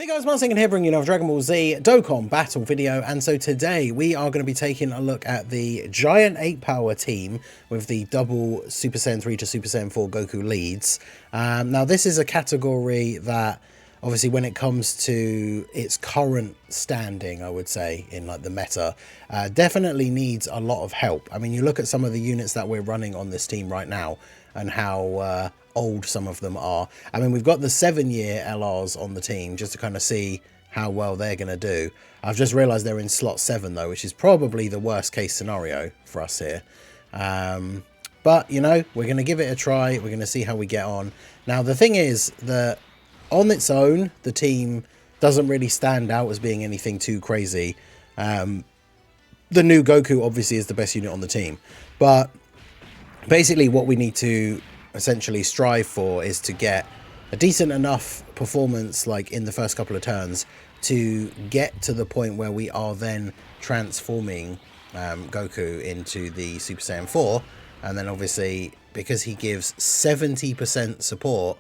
Hey guys, Martin here bringing you another Dragon Ball Z Dokkan battle video, and so today we are going to be taking a look at the Giant 8 Power team with the double Super Saiyan 3 to Super Saiyan 4 Goku leads. Now this is a category that obviously when it comes to its current standing, I would say, in like the meta, definitely needs a lot of help. I mean, you look at some of the units that we're running on this team right now and how old some of them are. I mean, we've got the 7-year LRs on the team just to kind of see how well they're going to do. I've just realized they're in slot 7 though, which is probably the worst case scenario for us here. But you know, we're going to give it a try. We're going to see how we get on. Now the thing is that on its own, the team doesn't really stand out as being anything too crazy. The new Goku obviously is the best unit on the team, but basically what we need to essentially strive for is to get a decent enough performance like in the first couple of turns to get to the point where we are then transforming Goku into the Super Saiyan 4, and then obviously because he gives 70% support,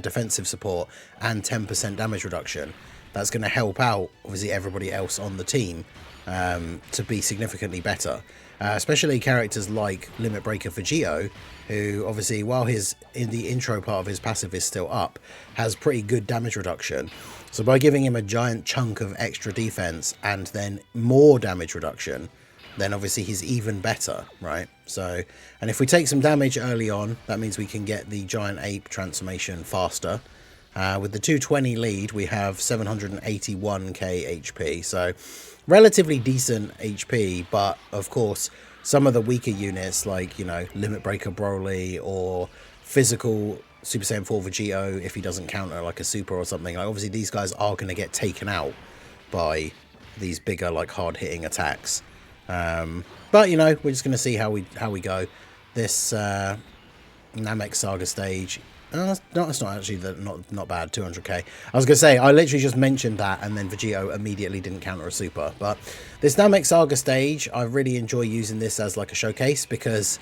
defensive support, and 10% damage reduction, that's going to help out obviously everybody else on the team to be significantly better. Especially characters like Limit Breaker Vegito, who obviously, while his in the intro part of his passive is still up, has pretty good damage reduction. So by giving him a giant chunk of extra defense and then more damage reduction, then obviously he's even better, right? So, and if we take some damage early on, that means we can get the Giant Ape transformation faster. With the 220 lead, we have 781k HP, so relatively decent HP, but of course some of the weaker units like, you know, Limit Breaker Broly or physical Super Saiyan 4 Vegito, if he doesn't counter like a super or something, like obviously these guys are going to get taken out by these bigger like hard hitting attacks. But you know, we're just going to see how we go. This Namek Saga stage, no, it's not actually not bad. 200k. I was gonna say, I literally just mentioned that and then Vegito immediately didn't counter a super. But this Namek Saga stage, I really enjoy using this as like a showcase because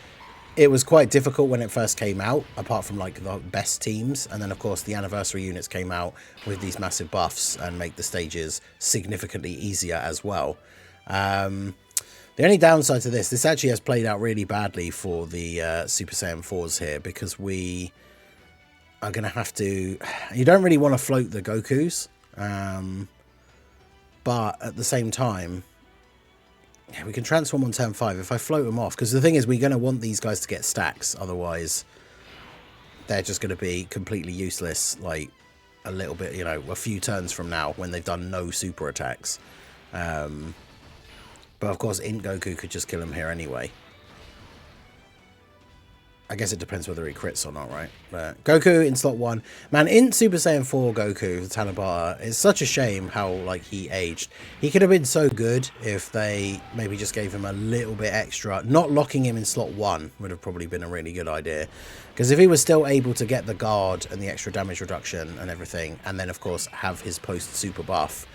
it was quite difficult when it first came out, apart from like the best teams, and then of course the anniversary units came out with these massive buffs and make the stages significantly easier as well. The only downside to this actually has played out really badly for the Super Saiyan 4s here, because we are going to have to... You don't really want to float the Gokus, but at the same time, yeah, we can transform on turn 5 if I float them off, because the thing is, we're going to want these guys to get stacks, otherwise they're just going to be completely useless, like a little bit, you know, a few turns from now when they've done no super attacks. But of course, Int Goku could just kill him here anyway. I guess it depends whether he crits or not, right? But Goku in slot 1. Man, in Super Saiyan 4 Goku, Tanabata, it's such a shame how, like, he aged. He could have been so good if they maybe just gave him a little bit extra. Not locking him in slot 1 would have probably been a really good idea. Because if he was still able to get the guard and the extra damage reduction and everything, and then, of course, have his post-super buff,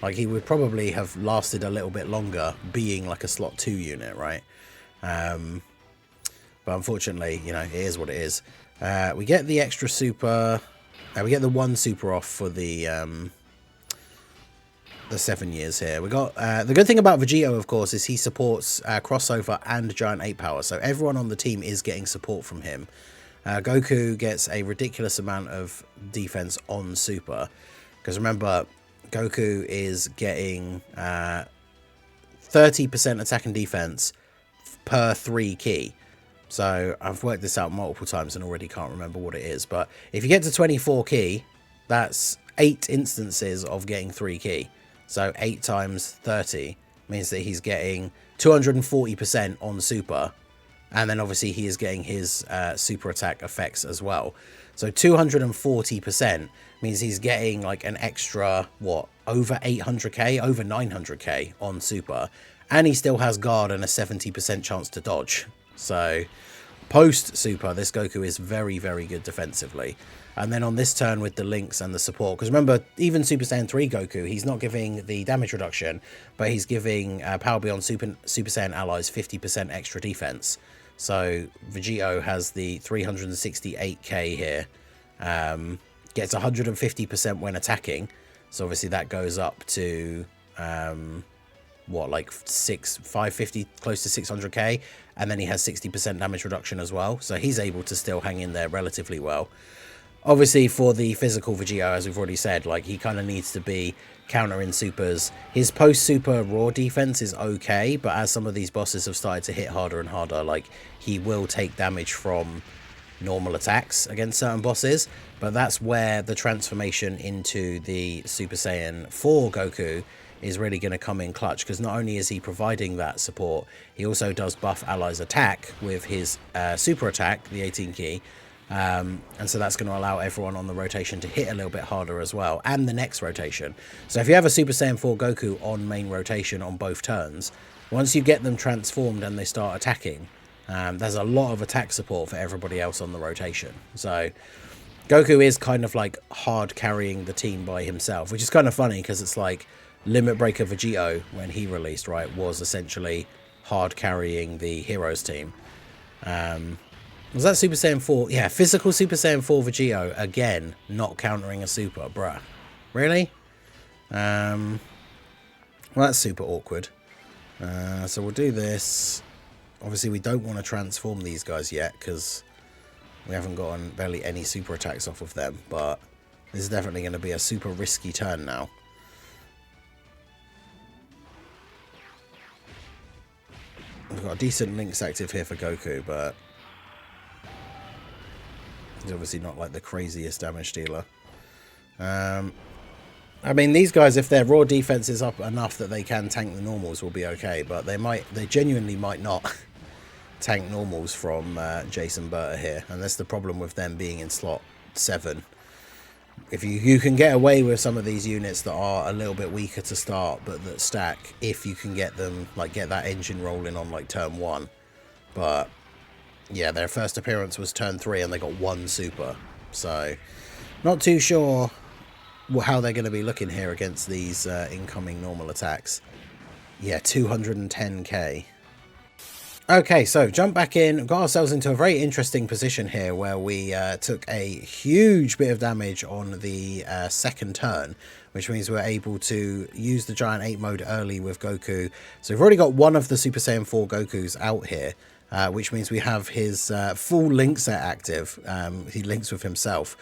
like, he would probably have lasted a little bit longer being, like, a slot 2 unit, right? But unfortunately, you know, it is what it is. We get the extra super. We get the 1 super off for the 7 years here. We got the good thing about Vegito, of course, is he supports crossover and Giant 8 Power. So everyone on the team is getting support from him. Goku gets a ridiculous amount of defense on super, because remember, Goku is getting 30% attack and defense per 3 key. So I've worked this out multiple times and already can't remember what it is. But if you get to 24 key, that's 8 instances of getting 3 key. So 8 times 30 means that he's getting 240% on super. And then obviously he is getting his super attack effects as well. So 240% means he's getting like an extra, what, over 800k, over 900k on super. And he still has guard and a 70% chance to dodge. So post super, this Goku is very, very good defensively. And then on this turn with the links and the support, because remember, even Super Saiyan 3 Goku, he's not giving the damage reduction, but he's giving Power Beyond Super Saiyan allies 50% extra defense. So Vegito has the 368k here, gets 150% when attacking, So obviously that goes up to what, like 550, close to 600k, and then he has 60% damage reduction as well, so he's able to still hang in there relatively well. Obviously for the physical Vegito, as we've already said, like he kind of needs to be countering supers. His post super raw defense is okay, but as some of these bosses have started to hit harder and harder, like he will take damage from normal attacks against certain bosses. But that's where the transformation into the Super Saiyan 4 Goku is really going to come in clutch, because not only is he providing that support, he also does buff allies attack with his super attack, the 18 key, and so that's going to allow everyone on the rotation to hit a little bit harder as well, and the next rotation. So if you have a Super Saiyan 4 Goku on main rotation on both turns, once you get them transformed and they start attacking, there's a lot of attack support for everybody else on the rotation. So Goku is kind of like hard carrying the team by himself, which is kind of funny, because it's like Limit Breaker Vegito, when he released, right, was essentially hard carrying the Heroes team. Was that Super Saiyan 4? Yeah, physical Super Saiyan 4 Vegito, again, not countering a super, bruh. Really? Well, that's super awkward. So we'll do this. Obviously, we don't want to transform these guys yet, because we haven't gotten barely any super attacks off of them, but this is definitely going to be a super risky turn now. We've got a decent links active here for Goku, but he's obviously not like the craziest damage dealer. I mean, these guys, if their raw defense is up enough that they can tank the normals, will be okay, but they genuinely might not tank normals from Jason Berta here, and that's the problem with them being in slot 7. If you can get away with some of these units that are a little bit weaker to start but that stack, if you can get them, like, get that engine rolling on like turn 1. But yeah, their first appearance was turn 3 and they got 1 super, so not too sure how they're going to be looking here against these incoming normal attacks. Yeah, 210k. Okay, so jump back in, got ourselves into a very interesting position here where we took a huge bit of damage on the second turn, which means we're able to use the Giant Ape mode early with Goku. So we've already got one of the Super Saiyan 4 Gokus out here, which means we have his full link set active. He links with himself.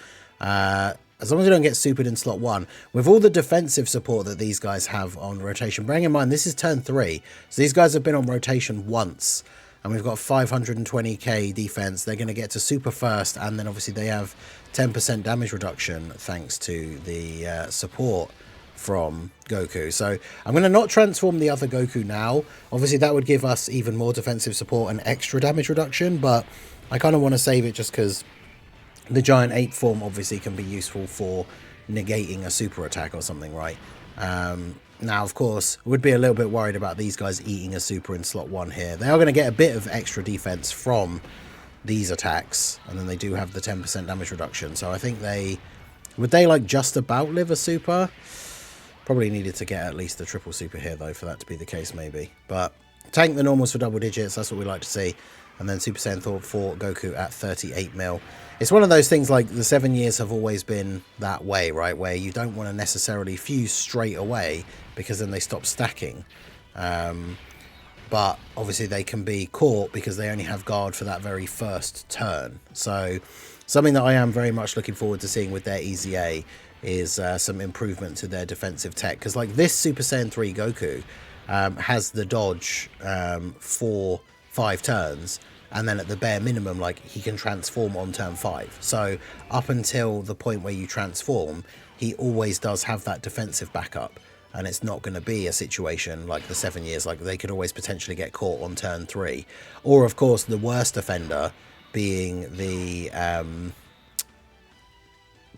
As long as you don't get supered in slot 1, with all the defensive support that these guys have on rotation, bearing in mind this is turn 3, so these guys have been on rotation once, and we've got 520k defense. They're going to get to super first, and then obviously they have 10% damage reduction thanks to the support from Goku. So I'm going to not transform the other Goku now. Obviously that would give us even more defensive support and extra damage reduction, but I kind of want to save it just because the Giant Ape form obviously can be useful for negating a super attack or something, right? Now, of course, would be a little bit worried about these guys eating a super in slot 1 here. They are going to get a bit of extra defense from these attacks, and then they do have the 10% damage reduction. So I think would they like just about live a super? Probably needed to get at least a triple super here, though, for that to be the case, maybe. But tank the normals for double digits, that's what we like to see. And then Super Saiyan 4 Goku at 38 mil. It's one of those things, like, the 7 years have always been that way, right? Where you don't want to necessarily fuse straight away, because then they stop stacking. But obviously they can be caught because they only have guard for that very first turn. So something that I am very much looking forward to seeing with their EZA is some improvement to their defensive tech. Because, like, this Super Saiyan 3 Goku has the dodge for 5 turns, and then at the bare minimum, like, he can transform on turn 5. So up until the point where you transform, he always does have that defensive backup, and it's not going to be a situation like the 7 years, like they could always potentially get caught on turn 3. Or of course the worst offender being the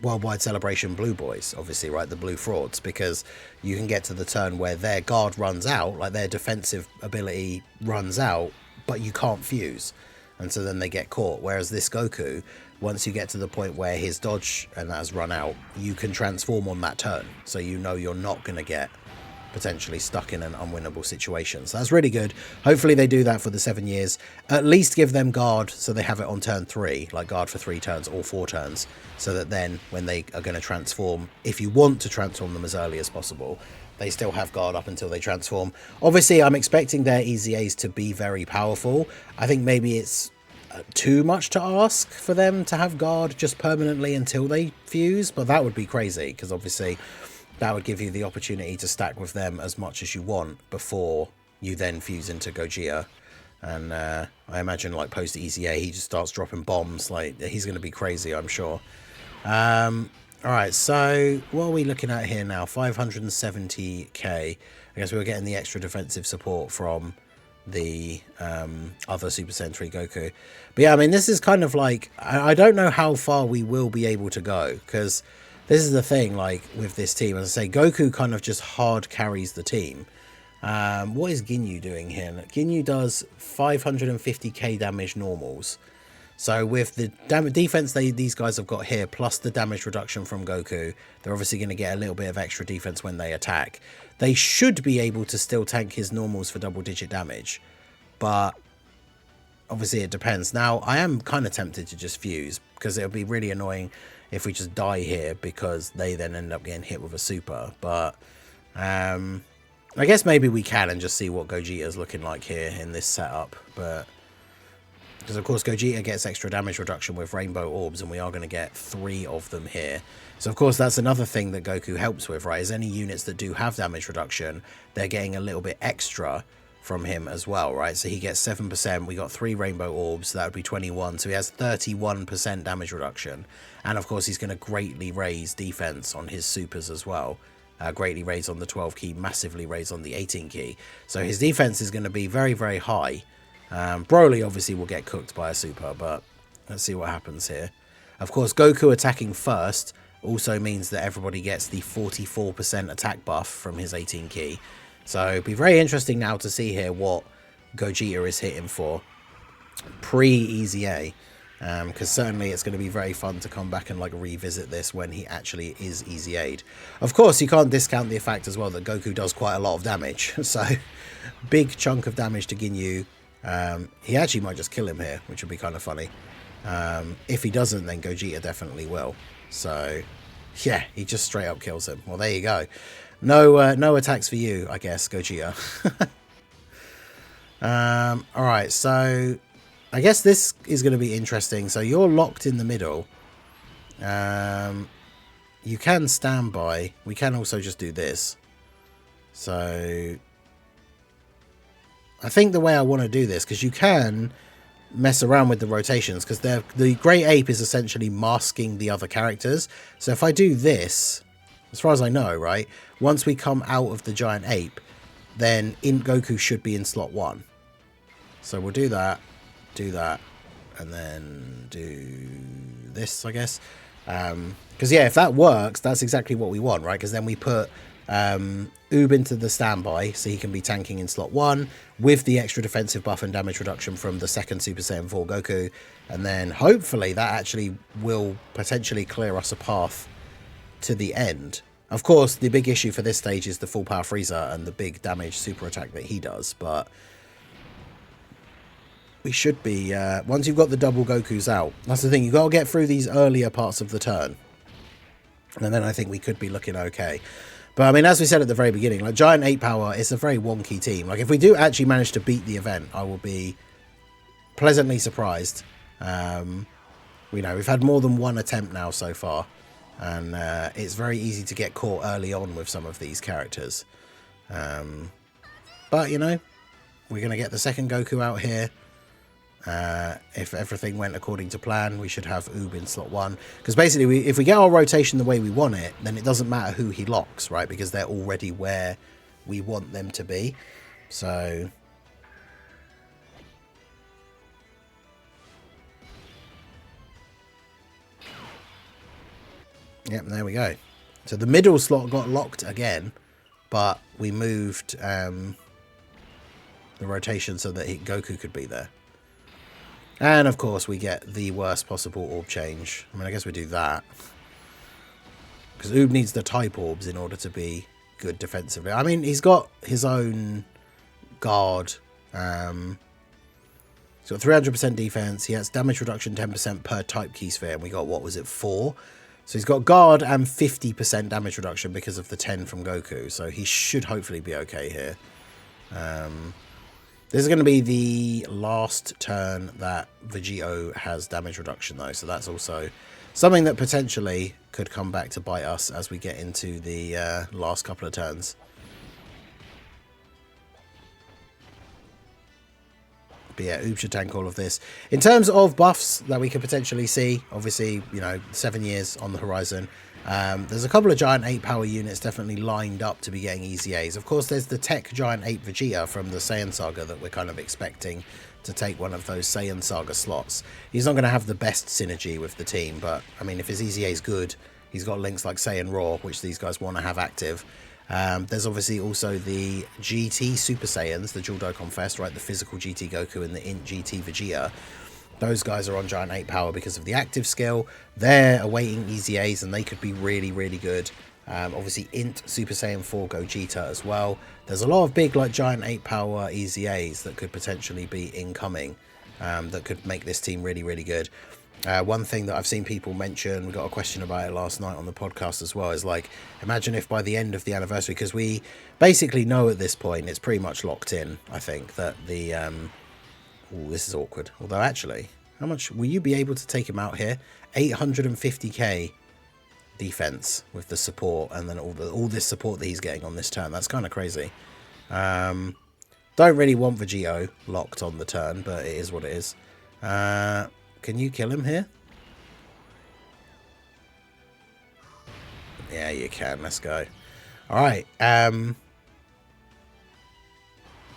Worldwide Celebration Blue Boys, obviously, right, the Blue Frauds, because you can get to the turn where their guard runs out, like their defensive ability runs out, but you can't fuse, and so then they get caught. Whereas this Goku, once you get to the point where his dodge and that has run out, you can transform on that turn, so you know you're not going to get potentially stuck in an unwinnable situation. So that's really good. Hopefully they do that for the 7 years. At least give them guard so they have it on turn 3, like guard for 3 turns or 4 turns, so that then when they are going to transform, if you want to transform them as early as possible, they still have guard up until they transform. Obviously, I'm expecting their EZAs to be very powerful. I think maybe it's too much to ask for them to have guard just permanently until they fuse, but that would be crazy, because obviously that would give you the opportunity to stack with them as much as you want before you then fuse into Gogeta. And I imagine like post EZA he just starts dropping bombs. Like, he's going to be crazy, I'm sure. Alright, so what are we looking at here now? 570k. I guess we were getting the extra defensive support from the other Super Saiyan 3 Goku. But yeah, I mean, this is kind of like, I don't know how far we will be able to go, because this is the thing, like, with this team. As I say, Goku kind of just hard carries the team. What is Ginyu doing here? Ginyu does 550k damage normals. So with the defense these guys have got here, plus the damage reduction from Goku, they're obviously going to get a little bit of extra defense when they attack. They should be able to still tank his normals for double-digit damage, but obviously it depends. Now, I am kind of tempted to just fuse, because it'll be really annoying if we just die here, because they then end up getting hit with a super. But I guess maybe we can and just see what Gogeta's looking like here in this setup, but because of course Gogeta gets extra damage reduction with rainbow orbs, and we are going to get 3 of them here. So of course that's another thing that Goku helps with, right? Is any units that do have damage reduction, they're getting a little bit extra from him as well, right? So he gets 7%, we got 3 rainbow orbs, that would be 21, so he has 31% damage reduction. And of course he's going to greatly raise defense on his supers as well. Greatly raise on the 12 key, massively raise on the 18 key. So his defense is going to be very, very high. Broly obviously will get cooked by a super, but let's see what happens here. Of course, Goku attacking first also means that everybody gets the 44% attack buff from his 18 key. So it'll be very interesting now to see here what Gogeta is hitting for pre-EZA. Because certainly it's going to be very fun to come back and like revisit this when he actually is EZA'd. Of course, you can't discount the fact as well that Goku does quite a lot of damage. So big chunk of damage to Ginyu. He actually might just kill him here, which would be kind of funny. If he doesn't, then Gogeta definitely will. So yeah, he just straight up kills him. Well, there you go. No attacks for you, I guess, Gogeta. Alright, so I guess this is going to be interesting. So you're locked in the middle. You can stand by. We can also just do this. So I think the way I want to do this, because you can mess around with the rotations, because the Great Ape is essentially masking the other characters. So if I do this, as far as I know, right, once we come out of the Giant Ape, then Goku should be in slot 1. So we'll do that, and then do this, I guess. Because yeah, if that works, that's exactly what we want, right? Because then we put Oob into the standby, so he can be tanking in slot 1 with the extra defensive buff and damage reduction from the second Super Saiyan 4 Goku, and then hopefully that actually will potentially clear us a path to the end. Of course, the big issue for this stage is the full power Frieza and the big damage super attack that he does, but we should be, once you've got the double Gokus out, that's the thing, you've got to get through these earlier parts of the turn, and then I think we could be looking okay. But I mean, as we said at the very beginning, like Giant 8 Power is a very wonky team. Like if we do actually manage to beat the event, I will be pleasantly surprised. You know, we've had more than one attempt now so far, and it's very easy to get caught early on with some of these characters. But you know, we're going to get the second Goku out here. If everything went according to plan, we should have Oob in slot 1. Because basically, if we get our rotation the way we want it, then it doesn't matter who he locks, right? Because they're already where we want them to be. So yep, there we go. So the middle slot got locked again, but we moved the rotation so that Goku could be there. And of course we get the worst possible orb change. I mean, I guess we do that, because Oob needs the type orbs in order to be good defensively. I mean, he's got his own guard. He's got 300% defense. He has damage reduction 10% per type key sphere. And we got, what was it, 4? So he's got guard and 50% damage reduction because of the 10 from Goku. So he should hopefully be okay here. This is going to be the last turn that Vegito has damage reduction, though. So that's also something that potentially could come back to bite us as we get into the last couple of turns. But yeah, Oob should tank all of this. In terms of buffs that we could potentially see, obviously, you know, 7 years on the horizon. There's a couple of Giant 8 power units definitely lined up to be getting easy A's. Of course, there's the Tech Giant 8 Vegeta from the Saiyan Saga that we're kind of expecting to take one of those Saiyan Saga slots. He's not going to have the best synergy with the team, but, I mean, if his easy A is good, he's got links like Saiyan Raw, which these guys want to have active. There's obviously also the GT Super Saiyans, the Dual Dokkan Fest, right? The physical GT Goku and the Int GT Vegeta. Those guys are on Giant 8 power because of the active skill. They're awaiting easy A's and they could be really, really good. Obviously, Int Super Saiyan 4 Gogeta as well. There's a lot of big like Giant 8 power easy A's that could potentially be incoming that could make this team really, really good. One thing that I've seen people mention, we got a question about it last night on the podcast as well, is like, imagine if by the end of the anniversary, because we basically know at this point, it's pretty much locked in, I think, that the... Ooh, this is awkward. Although, actually, how much will you be able to take him out here? 850k defense with the support, and then all this support that he's getting on this turn. That's kind of crazy. Don't really want Vegito locked on the turn, but it is what it is. Can you kill him here? Yeah, you can. Let's go. All right.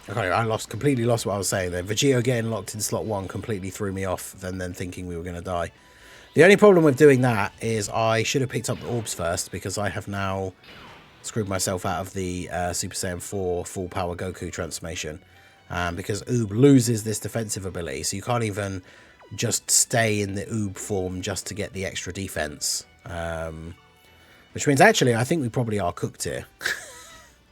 Okay, I completely lost what I was saying there. Vegito getting locked in slot 1 completely threw me off than thinking we were going to die. The only problem with doing that is I should have picked up the orbs first, because I have now screwed myself out of the Super Saiyan 4 full power Goku transformation. Because Oob loses this defensive ability, so you can't even just stay in the Oob form just to get the extra defense. Which means actually I think we probably are cooked here.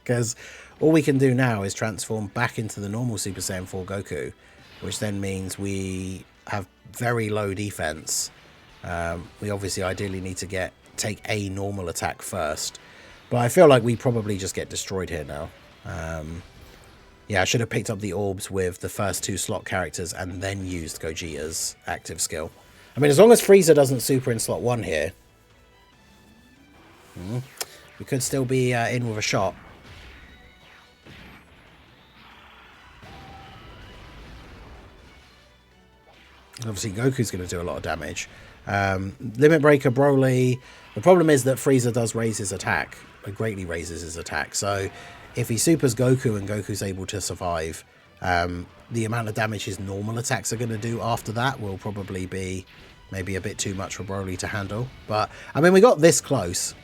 Because all we can do now is transform back into the normal Super Saiyan 4 Goku, which then means we have very low defense. We obviously ideally need to take a normal attack first, but I feel like we probably just get destroyed here now. Yeah, I should have picked up the orbs with the first 2 slot characters and then used Gogeta's active skill. I mean, as long as Frieza doesn't super in slot 1 here, we could still be in with a shot. Obviously, Goku's going to do a lot of damage. Limit Breaker, Broly. The problem is that Frieza does raise his attack. It greatly raises his attack. So if he supers Goku and Goku's able to survive, the amount of damage his normal attacks are going to do after that will probably be maybe a bit too much for Broly to handle. But, I mean, we got this close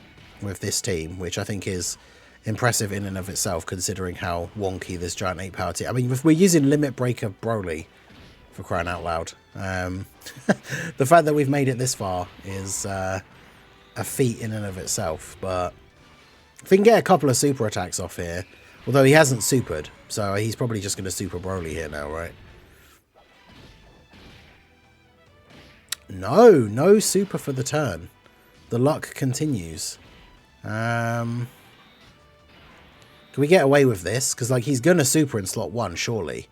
with this team, which I think is impressive in and of itself, considering how wonky this Giant 8 power team... I mean, if we're using Limit Breaker Broly, for crying out loud. The fact that we've made it this far is a feat in and of itself, but if we can get a couple of super attacks off here, although he hasn't supered, so he's probably just going to super Broly here now, right? No super for the turn. The luck continues. Can we get away with this? Because like he's going to super in slot 1, surely.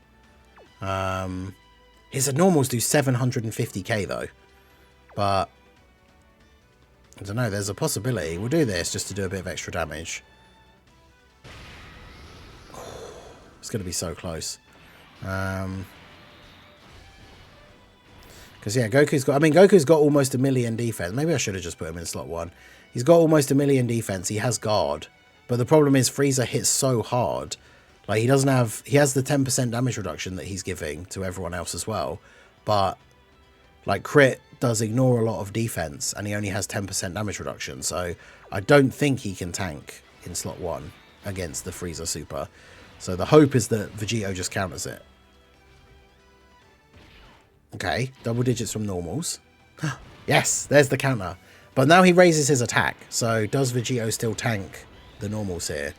His normals do 750k though, but I don't know, there's a possibility. We'll do this just to do a bit of extra damage. It's going to be so close. Because yeah, Goku's got almost 1 million defense. Maybe I should have just put him in slot 1. He's got almost 1 million defense. He has guard, but the problem is Frieza hits so hard. Like, he has the 10% damage reduction that he's giving to everyone else as well. But, like, crit does ignore a lot of defense, and he only has 10% damage reduction. So, I don't think he can tank in slot 1 against the Frieza Super. So, the hope is that Vegito just counters it. Okay, double digits from normals. Yes, there's the counter. But now he raises his attack. So, does Vegito still tank the normals here.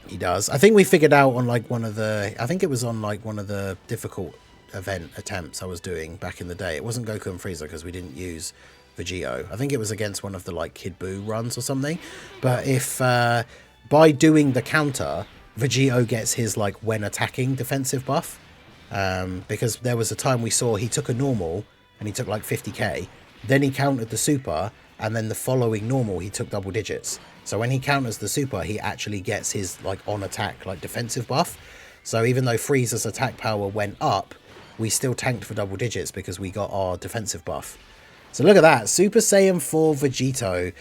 He does. I think we figured out on like one of the, I think it was on like one of the difficult event attempts I was doing back in the day. It wasn't Goku and Frieza because we didn't use Vegito. I think it was against one of the like Kid Buu runs or something. But if by doing the counter, Vegito gets his like when attacking defensive buff. Because there was a time we saw he took a normal and he took like 50k. Then he countered the super, and then the following normal he took double digits. So when he counters the super, he actually gets his like on attack like defensive buff. So even though Frieza's attack power went up, we still tanked for double digits because we got our defensive buff. So look at that, Super Saiyan 4 Vegito.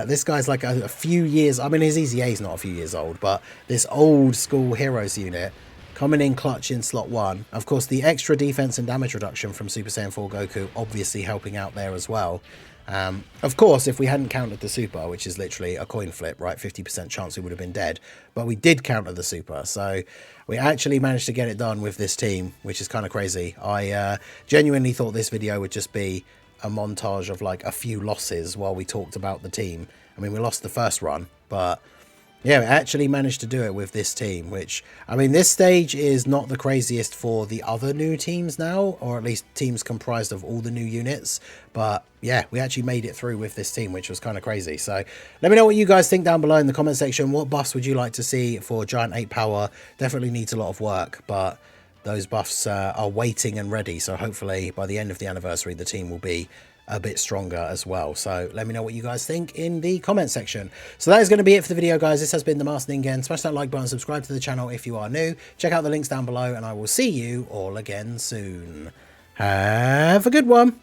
This guy's like a few years, I mean his EZA is not a few years old, but this old school heroes unit coming in clutch in slot 1. Of course, the extra defense and damage reduction from Super Saiyan 4 Goku obviously helping out there as well. Of course, if we hadn't countered the super, which is literally a coin flip, right, 50% chance we would have been dead, but we did counter the super, so we actually managed to get it done with this team, which is kind of crazy. I genuinely thought this video would just be a montage of like a few losses while we talked about the team. I mean, we lost the first run, but yeah, we actually managed to do it with this team, which, I mean, this stage is not the craziest for the other new teams now, or at least teams comprised of all the new units. But yeah, we actually made it through with this team, which was kind of crazy. So let me know what you guys think down below in the comment section. What buffs would you like to see for Giant 8 Power? Definitely needs a lot of work, but those buffs are waiting and ready. So hopefully by the end of the anniversary, the team will be a bit stronger as well. So let me know what you guys think in the comment section. So that is going to be it for the video, guys. This has been the Master Ningen. Smash that like button, subscribe to the channel if you are new, check out the links down below, and I will see you all again soon. Have a good one.